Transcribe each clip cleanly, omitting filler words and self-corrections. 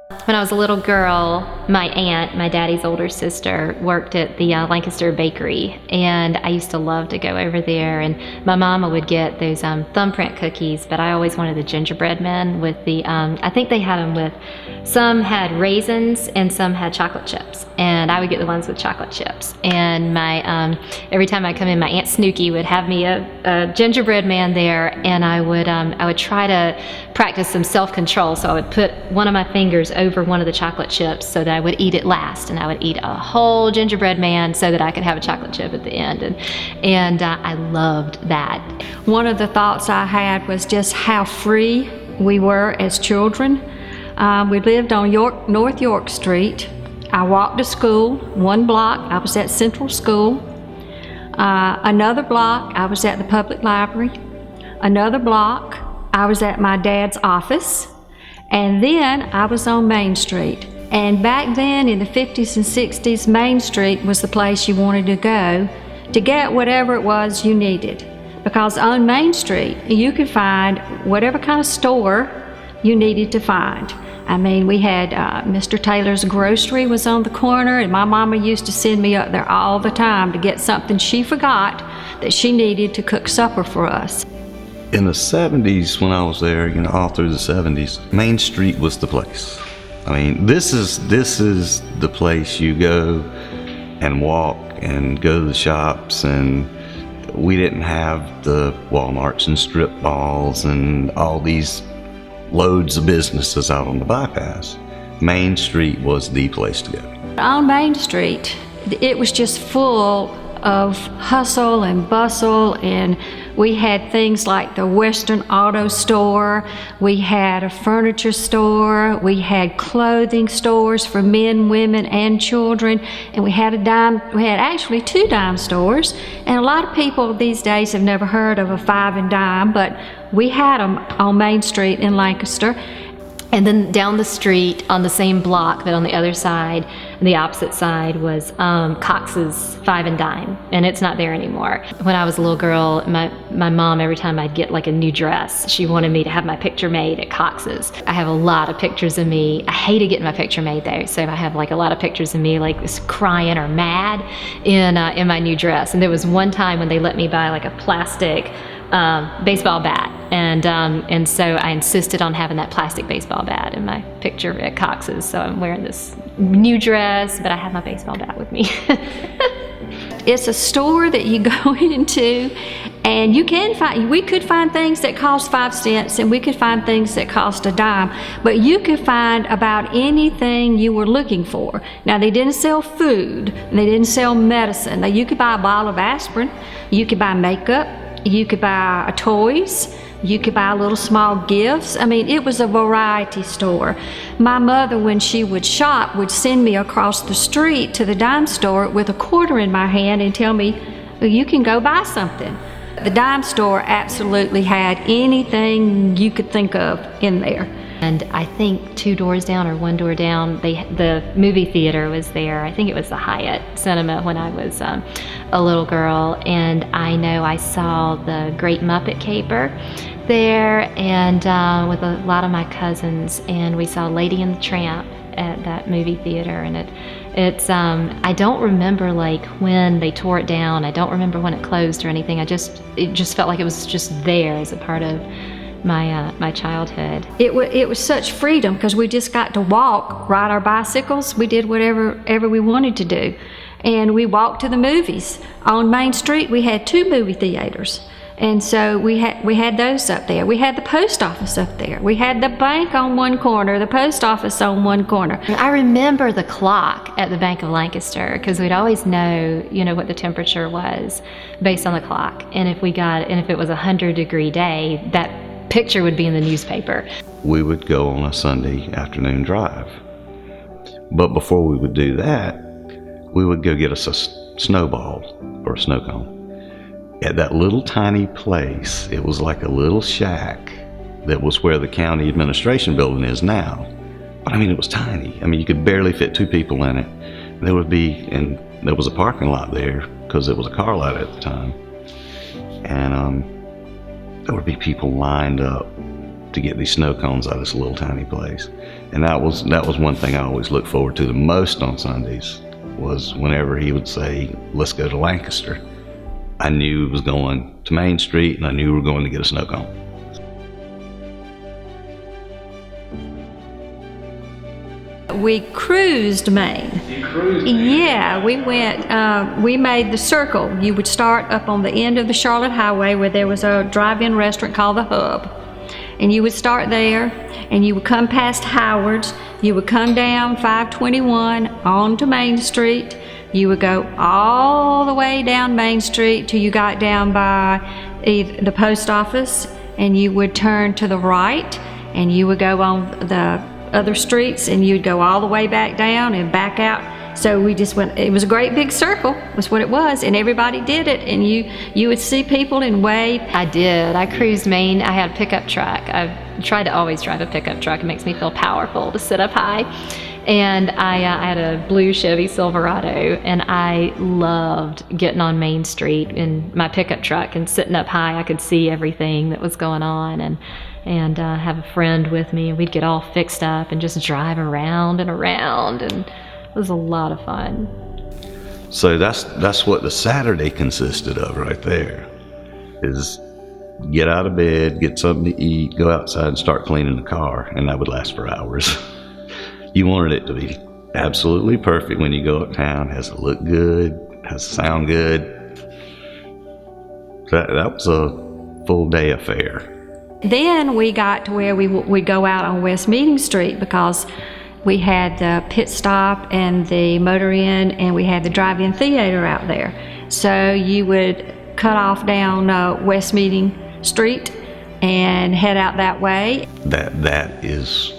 When I was a little girl, my aunt, my daddy's older sister, worked at the Lancaster bakery, and I used to love to go over there, and my mama would get those thumbprint cookies, but I always wanted the gingerbread men with the, I think they had them with, some had raisins and some had chocolate chips, and I would get the ones with chocolate chips. And my, every time I come in, my Aunt Snooky would have me a gingerbread man there, and I would try to practice some self-control, so I would put one of my fingers over one of the chocolate chips so that I would eat it last, and I would eat a whole gingerbread man so that I could have a chocolate chip at the end, and I loved that. One of the thoughts I had was just how free we were as children. We lived on North York Street. I walked to school, one block, I was at Central School. Another block, I was at the public library. Another block, I was at my dad's office. And then I was on Main Street. And back then in the 50s and 60s, Main Street was the place you wanted to go to get whatever it was you needed. Because on Main Street, you could find whatever kind of store you needed to find. I mean, we had Mr. Taylor's Grocery was on the corner, and my mama used to send me up there all the time to get something she forgot that she needed to cook supper for us. In the 70s, when I was there, all through the 70s, Main Street was the place. I mean, this is the place you go and walk and go to the shops, and we didn't have the Walmarts and strip malls and all these loads of businesses out on the bypass. Main Street was the place to go. On Main Street, it was just full of hustle and bustle, and we had things like the Western Auto Store, we had a furniture store, we had clothing stores for men, women, and children, and we had actually 2 dime stores. And a lot of people these days have never heard of a 5 and dime, but we had them on Main Street in Lancaster. And then down the street on the same block, but on the other side, the opposite side, was Cox's 5 and dime, and it's not there anymore. When I was a little girl, my mom, every time I'd get like a new dress, she wanted me to have my picture made at Cox's. I have a lot of pictures of me. I hated getting my picture made though, so I have like a lot of pictures of me like this crying or mad in my new dress. And there was one time when they let me buy like a plastic baseball bat, and so I insisted on having that plastic baseball bat in my picture at Cox's. So I'm wearing this new dress, but I have my baseball bat with me. It's a store that you go into, and we could find things that cost 5 cents, and we could find things that cost a dime, but you could find about anything you were looking for. Now, they didn't sell food, and they didn't sell medicine. Now, you could buy a bottle of aspirin, you could buy makeup, you could buy toys, you could buy little small gifts. I mean, it was a variety store. My mother, when she would shop, would send me across the street to the dime store with a quarter in my hand and tell me, well, you can go buy something. The dime store absolutely had anything you could think of in there. And I think 2 doors down or 1 door down, the movie theater was there. I think it was the Hyatt Cinema when I was a little girl. And I know I saw the Great Muppet Caper there, and with a lot of my cousins. And we saw Lady and the Tramp at that movie theater. And it's I don't remember like when they tore it down. I don't remember when it closed or anything. It just felt like it was just there as a part of my childhood. It was such freedom because we just got to walk, ride our bicycles. We did whatever we wanted to do, and we walked to the movies. On Main Street, we had 2 movie theaters, and so we had those up there. We had the post office up there. We had the bank on one corner, the post office on one corner. I remember the clock at the Bank of Lancaster because we'd always know, what the temperature was based on the clock, and if it was a 100-degree day, that picture would be in the newspaper. We would go on a Sunday afternoon drive. But before we would do that, we would go get us a snowball or a snow cone. At that little tiny place, it was like a little shack that was where the county administration building is now. But I mean, it was tiny. I mean, you could barely fit 2 people in it. There was a parking lot there because it was a car lot at the time. And there would be people lined up to get these snow cones out of this little tiny place. And that was one thing I always looked forward to the most on Sundays, was whenever he would say, let's go to Lancaster. I knew he was going to Main Street, and I knew we were going to get a snow cone. We cruised Maine. You cruised Maine? Yeah, we went, we made the circle. You would start up on the end of the Charlotte Highway where there was a drive-in restaurant called The Hub. And you would start there, and you would come past Howard's. You would come down 521 onto Main Street. You would go all the way down Main Street till you got down by the post office, and you would turn to the right, and you would go on the other streets, and you'd go all the way back down and back out. So we just went, it was a great big circle, was what it was, and everybody did it, and you would see people and wave. I did. I cruised Maine. I had a pickup truck. I've tried to always drive a pickup truck. It makes me feel powerful to sit up high. And I had a blue Chevy Silverado, and I loved getting on Main Street in my pickup truck and sitting up high. I could see everything that was going on, and have a friend with me, and we'd get all fixed up and just drive around and around, and it was a lot of fun. So that's what the Saturday consisted of right there, is get out of bed, get something to eat, go outside and start cleaning the car, and that would last for hours. You wanted it to be absolutely perfect when you go uptown, has to look good, has to sound good. That was a full day affair. Then we got to where we'd go out on West Meeting Street, because we had the pit stop and the motor inn, and we had the drive-in theater out there. So you would cut off down West Meeting Street and head out that way. That is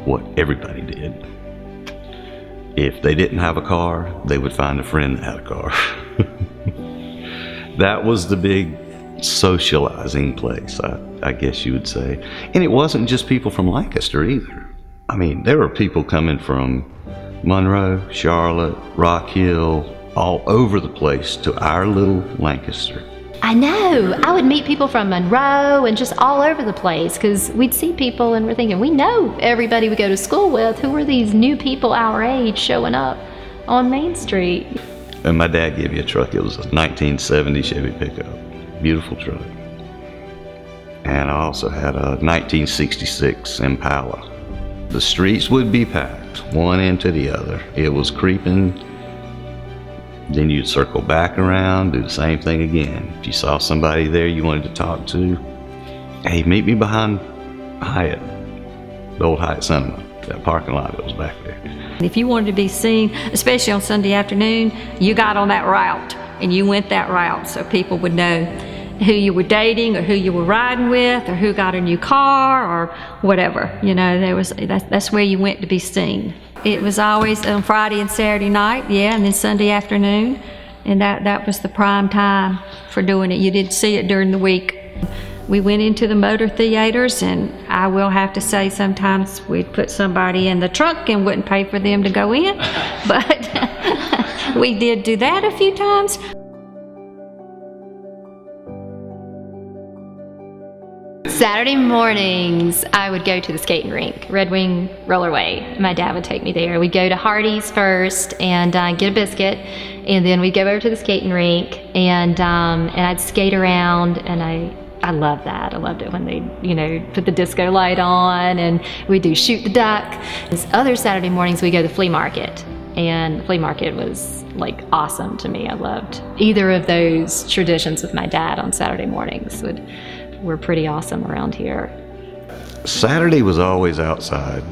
what everybody did. If they didn't have a car, they would find a friend that had a car. That was the big socializing place, I guess you would say. And it wasn't just people from Lancaster either. I mean, there were people coming from Monroe, Charlotte, Rock Hill, all over the place to our little Lancaster. I know. I would meet people from Monroe and just all over the place, because we'd see people and we're thinking, we know everybody we go to school with. Who are these new people our age showing up on Main Street? And my dad gave me a truck. It was a 1970 Chevy pickup. Beautiful truck. And I also had a 1966 Impala. The streets would be packed, one into the other. It was creeping. Then you'd circle back around, do the same thing again. If you saw somebody there you wanted to talk to, hey, meet me behind Hyatt, the old Hyatt Cinema, that parking lot that was back there. If you wanted to be seen, especially on Sunday afternoon, you got on that route and you went that route so people would know who you were dating or who you were riding with or who got a new car or whatever. You know, that's where you went to be seen. It was always on Friday and Saturday night, yeah, and then Sunday afternoon, and that was the prime time for doing it. You didn't see it during the week. We went into the motor theaters, and I will have to say sometimes we'd put somebody in the trunk and wouldn't pay for them to go in, but we did do that a few times. Saturday mornings, I would go to the skating rink, Red Wing Rollerway. My dad would take me there. We'd go to Hardee's first and get a biscuit, and then we'd go over to the skating rink, and I'd skate around, and I loved that. I loved it when they, put the disco light on, and we'd do shoot the duck. This other Saturday mornings, we go to the flea market, and the flea market was like awesome to me. I loved either of those traditions with my dad on Saturday mornings. Were pretty awesome around here. Saturday was always outside,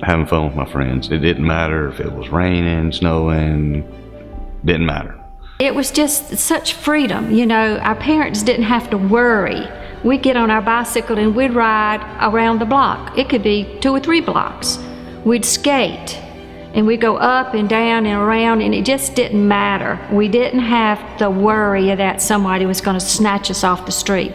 having fun with my friends. It didn't matter if it was raining, snowing, didn't matter. It was just such freedom. Our parents didn't have to worry. We'd get on our bicycle and we'd ride around the block. It could be 2 or 3 blocks. We'd skate and we'd go up and down and around, and it just didn't matter. We didn't have the worry that somebody was going to snatch us off the street.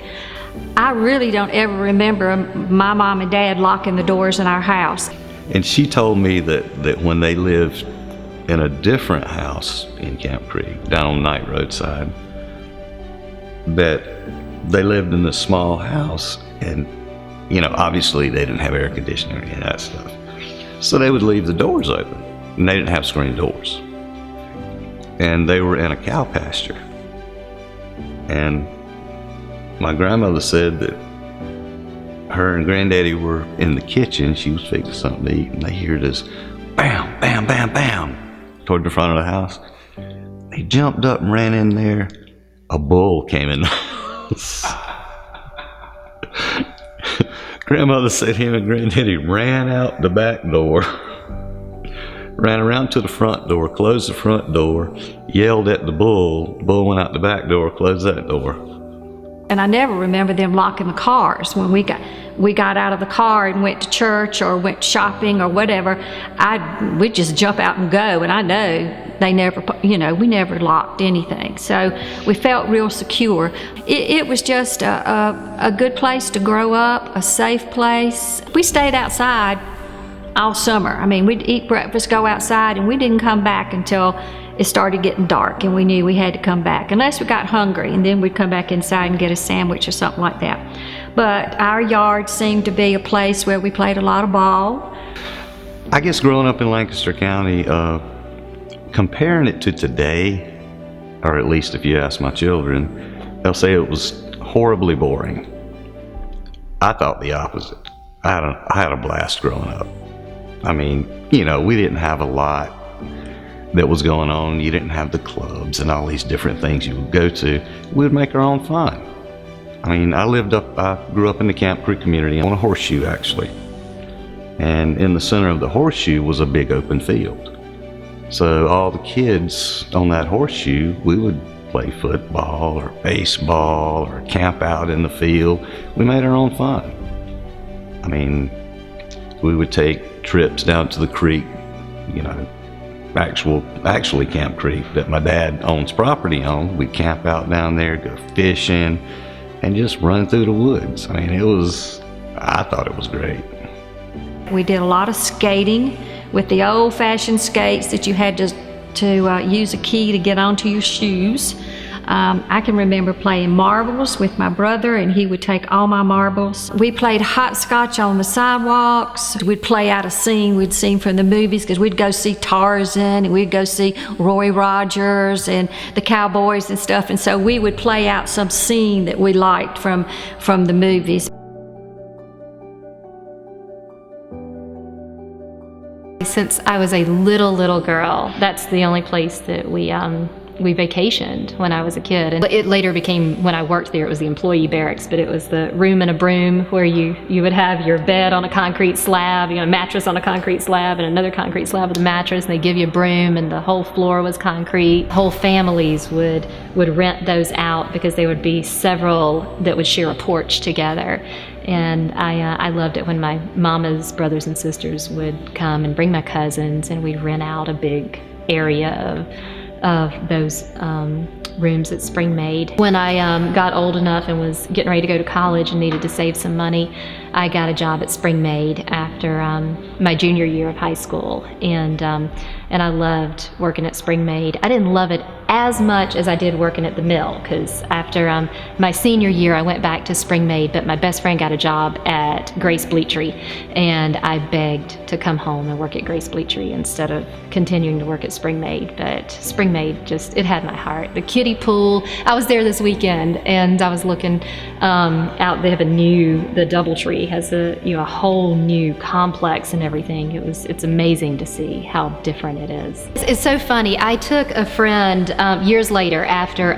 I really don't ever remember my mom and dad locking the doors in our house. And she told me that when they lived in a different house in Camp Creek, down on the Night Road side, that they lived in this small house, and obviously they didn't have air conditioning or any of that stuff. So they would leave the doors open, and they didn't have screen doors. And they were in a cow pasture. And my grandmother said that her and Granddaddy were in the kitchen. She was fixing something to eat, and they hear this bam, bam, bam, bam toward the front of the house. They jumped up and ran in there. A bull came in the house. Grandmother said him and Granddaddy ran out the back door, ran around to the front door, closed the front door, yelled at the bull. The bull went out the back door, closed that door. And I never remember them locking the cars. When we got out of the car and went to church or went shopping or whatever, we'd just jump out and go. And I know they never, we never locked anything. So we felt real secure. It was just a good place to grow up, a safe place. We stayed outside all summer. I mean, we'd eat breakfast, go outside, and we didn't come back until it started getting dark, and we knew we had to come back, unless we got hungry, and then we'd come back inside and get a sandwich or something like that. But our yard seemed to be a place where we played a lot of ball. I guess growing up in Lancaster County, comparing it to today, or at least if you ask my children, they'll say it was horribly boring. I thought the opposite. I had a blast growing up. I mean, we didn't have a lot that was going on. You didn't have the clubs and all these different things you would go to. We would make our own fun. I mean, I grew up in the Camp Creek community on a horseshoe, actually. And in the center of the horseshoe was a big open field. So all the kids on that horseshoe, we would play football or baseball or camp out in the field. We made our own fun. I mean, we would take trips down to the creek, actually Camp Creek that my dad owns property on. We'd camp out down there, go fishing, and just run through the woods. I mean, I thought it was great. We did a lot of skating with the old-fashioned skates that you had to use a key to get onto your shoes. I can remember playing marbles with my brother, and he would take all my marbles. We played hopscotch on the sidewalks. We'd play out a scene we'd seen from the movies, because we'd go see Tarzan, and we'd go see Roy Rogers and the Cowboys and stuff, and so we would play out some scene that we liked from the movies. Since I was a little girl, that's the only place that we vacationed when I was a kid. And it later became, when I worked there, it was the employee barracks, but it was the room and a broom where you would have your bed on a concrete slab, a mattress on a concrete slab and another concrete slab with a mattress, and they give you a broom, and the whole floor was concrete. Whole families would rent those out because there would be several that would share a porch together. And I loved it when my mama's brothers and sisters would come and bring my cousins, and we'd rent out a big area of those rooms at Springmaid. When I got old enough and was getting ready to go to college and needed to save some money, I got a job at Springmaid after my junior year of high school, and I loved working at Springmaid. I didn't love it as much as I did working at the mill, because after my senior year I went back to Springmaid, but my best friend got a job at Grace Bleachery, and I begged to come home and work at Grace Bleachery instead of continuing to work at Springmaid. But Springmaid it had my heart. The kiddie pool, I was there this weekend, and I was looking out. They have the DoubleTree has a whole new complex and everything. It's amazing to see how different it is. It's so funny. I took a friend years later, after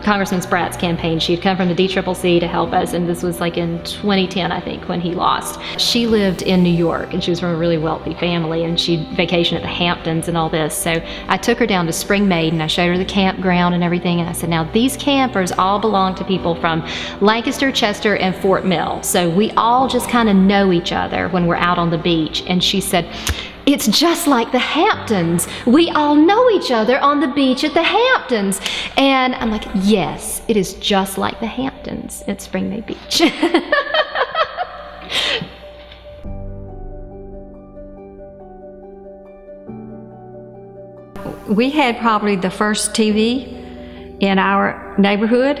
Congressman Spratt's campaign. She had come from the DCCC to help us, and this was like in 2010, I think, when he lost. She lived in New York, and she was from a really wealthy family, and she'd vacation at the Hamptons and all this. So I took her down to Springmaid, and I showed her the campground and everything, and I said, now these campers all belong to people from Lancaster, Chester, and Fort Mill. So we all just kind of know each other when we're out on the beach. And she said, it's just like the Hamptons. We all know each other on the beach at the Hamptons. And I'm like, yes, it is just like the Hamptons at Springmaid Beach. We had probably the first TV in our neighborhood.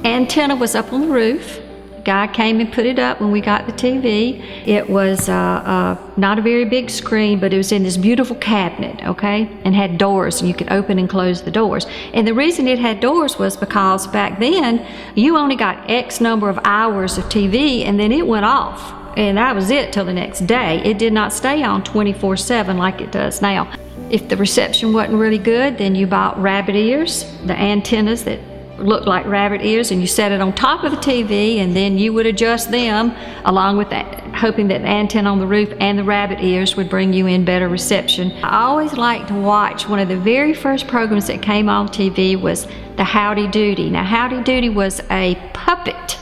Antenna was up on the roof. guy came and put it up when we got the TV. It was not a very big screen, but it was in this beautiful cabinet, okay, and had doors, and you could open and close the doors. And the reason it had doors was because back then you only got X number of hours of TV, and then it went off, and that was it till the next day. It did not stay on 24/7 like it does now. If the reception wasn't really good, then you bought rabbit ears, the antennas that looked like rabbit ears, and you set it on top of the TV, and then you would adjust them along with that, hoping that the antenna on the roof and the rabbit ears would bring you in better reception. I always liked to watch, one of the very first programs that came on TV was the Howdy Doody. Now Howdy Doody was a puppet,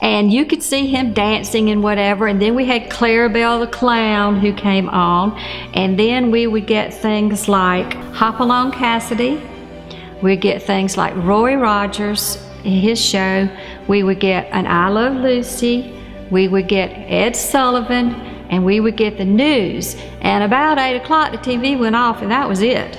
and you could see him dancing and whatever, and then we had Clarabelle the Clown who came on, and then we would get things like Hop Along Cassidy. We'd get things like Roy Rogers, his show. We would get an I Love Lucy. We would get Ed Sullivan, and we would get the news. And about 8 o'clock, the TV went off, and that was it.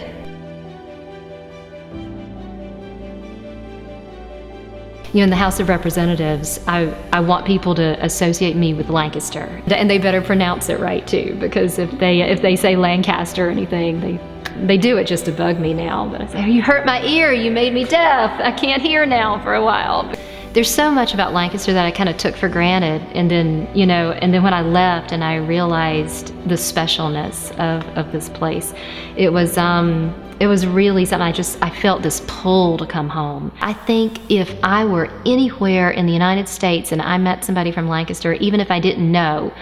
You know, in the House of Representatives, I want people to associate me with Lancaster, and they better pronounce it right too, because if they say Lancaster or anything, they do it just to bug me now. But I say, oh, you hurt my ear, you made me deaf, I can't hear now for a while. There's so much about Lancaster that I kind of took for granted, and then when I left and I realized the specialness of this place, it was really something. I felt this pull to come home. I think if I were anywhere in the United States and I met somebody from Lancaster, even if I didn't know,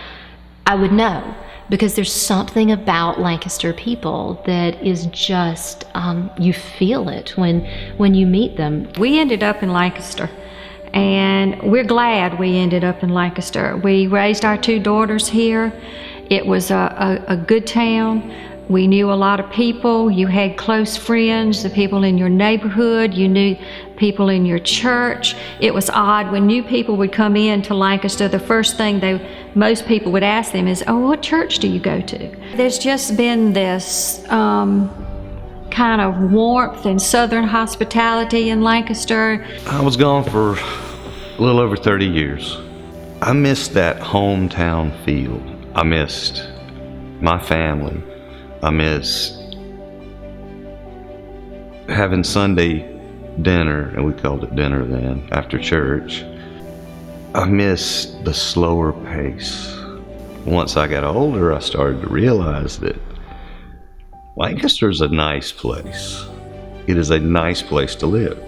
I would know, because there's something about Lancaster people that is just, you feel it when you meet them. We ended up in Lancaster, and we're glad we ended up in Lancaster. We raised our 2 daughters here. It was a good town. We knew a lot of people. You had close friends, the people in your neighborhood. You knew people in your church. It was odd when new people would come in to Lancaster, the first thing most people would ask them is, oh, what church do you go to? There's just been this kind of warmth and southern hospitality in Lancaster. I was gone for a little over 30 years. I missed that hometown feel. I missed my family. I miss having Sunday dinner, and we called it dinner then, after church. I miss the slower pace. Once I got older, I started to realize that Lancaster's a nice place. It is a nice place to live.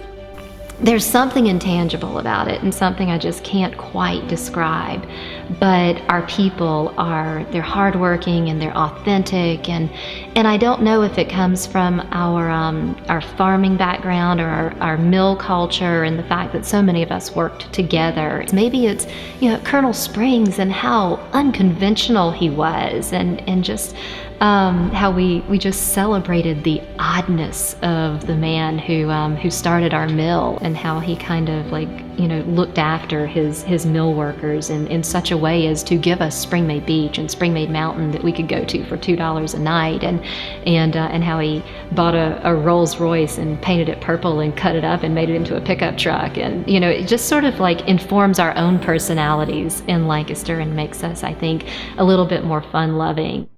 There's something intangible about it, and something I just can't quite describe. But our people they're hardworking and they're authentic, and I don't know if it comes from our farming background or our mill culture, and the fact that so many of us worked together. Maybe it's Colonel Springs and how unconventional he was, and just how we just celebrated the oddness of the man who started our mill, and how he kind of looked after his mill workers in such a way as to give us Springmaid Beach and Springmaid Mountain that we could go to for $2 a night, and how he bought a Rolls Royce and painted it purple and cut it up and made it into a pickup truck, and it just sort of informs our own personalities in Lancaster and makes us, I think, a little bit more fun-loving.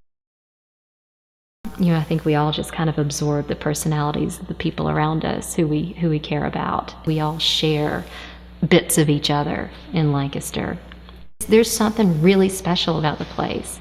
I think we all just kind of absorb the personalities of the people around us who we care about. We all share bits of each other in Lancaster. There's something really special about the place.